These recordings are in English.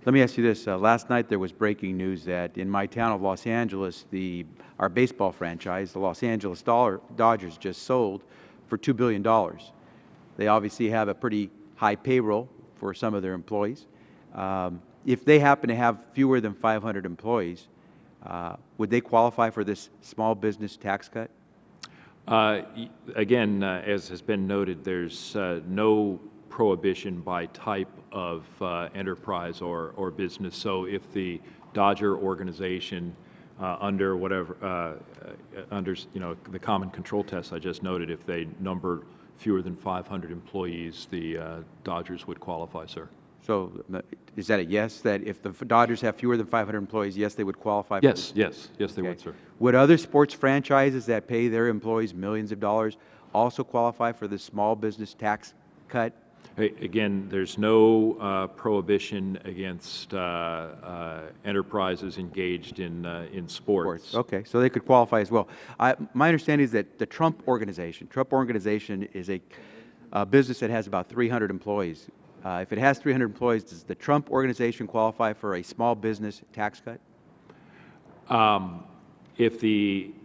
Let me ask you this. Last night there was breaking news that in my town of Los Angeles, our baseball franchise, the Los Angeles Dodgers, just sold for $2 billion. They obviously have a pretty high payroll for some of their employees. If they happen to have fewer than 500 employees, would they qualify for this small business tax cut? Again, as has been noted, there's no prohibition by type of enterprise or business. So if the Dodger organization under whatever under the common control test I just noted, if they number fewer than 500 employees, the Dodgers would qualify, sir. So is that a yes, that if the Dodgers have fewer than 500 employees, yes, they would qualify? Yes, yes, yes, they would, sir. Would other sports franchises that pay their employees millions of dollars also qualify for the small business tax cut? Hey, again, there's no prohibition against enterprises engaged in sports. Okay, so they could qualify as well. My understanding is that the Trump organization is a business that has about 300 employees. If it has 300 employees, does the Trump organization qualify for a small business tax cut?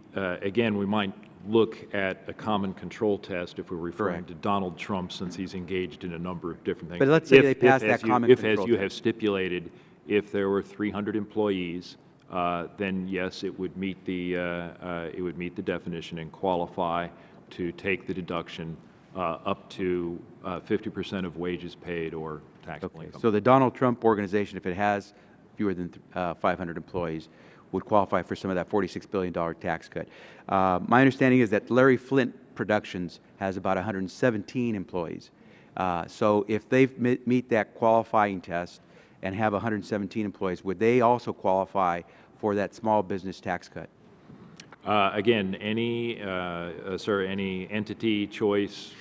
Again, we might look at a common control test if we're referring to Donald Trump, since he's engaged in a number of different things. But let's say they pass that common control test. As you have stipulated, if there were 300 employees, then yes, it would meet the definition and qualify to take the deduction up to 50% of wages paid or taxable income. So the Donald Trump organization, if it has fewer than 500 employees, would qualify for some of that $46 billion tax cut. My understanding is that Larry Flint Productions has about 117 employees. So if they meet that qualifying test and have 117 employees, would they also qualify for that small business tax cut? Again, any entity, choice,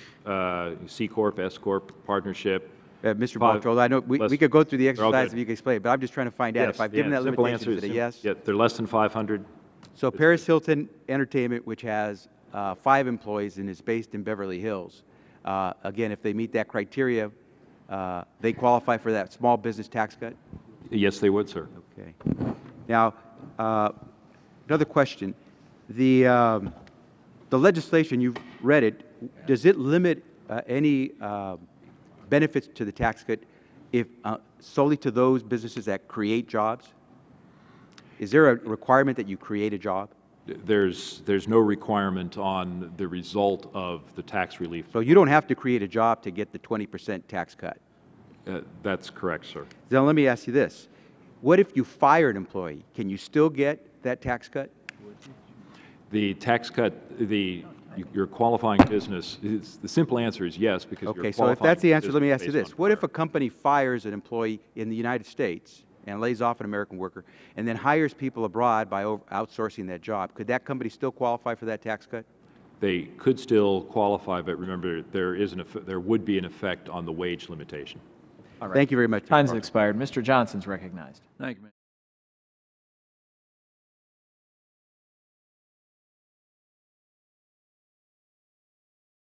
C Corp, S Corp, partnership. Mr. Barthold, I know we could go through the exercise if you could explain it, but I'm just trying to find out if I've given that limitation, is it a yes? Yeah, they're less than 500. So Paris Hilton Entertainment, which has 5 employees and is based in Beverly Hills, again, if they meet that criteria, they qualify for that small business tax cut? Yes, they would, sir. Okay. Now, another question. The legislation, you've read it, does it limit any benefits to the tax cut if solely to those businesses that create jobs? Is there a requirement that you create a job? There's no requirement on the result of the tax relief. So you don't have to create a job to get the 20% tax cut? That's correct, sir. Now let me ask you this. What if you fire an employee? Can you still get that tax cut? The tax cut, your qualifying business, the simple answer is yes, because okay, so if that's the answer, let me ask you this. What if a company fires an employee in the United States and lays off an American worker and then hires people abroad by outsourcing that job? Could that company still qualify for that tax cut? They could still qualify, but remember, there would be an effect on the wage limitation. All right. Thank you very much. Time's expired. Mr. Johnson's recognized. Thank you,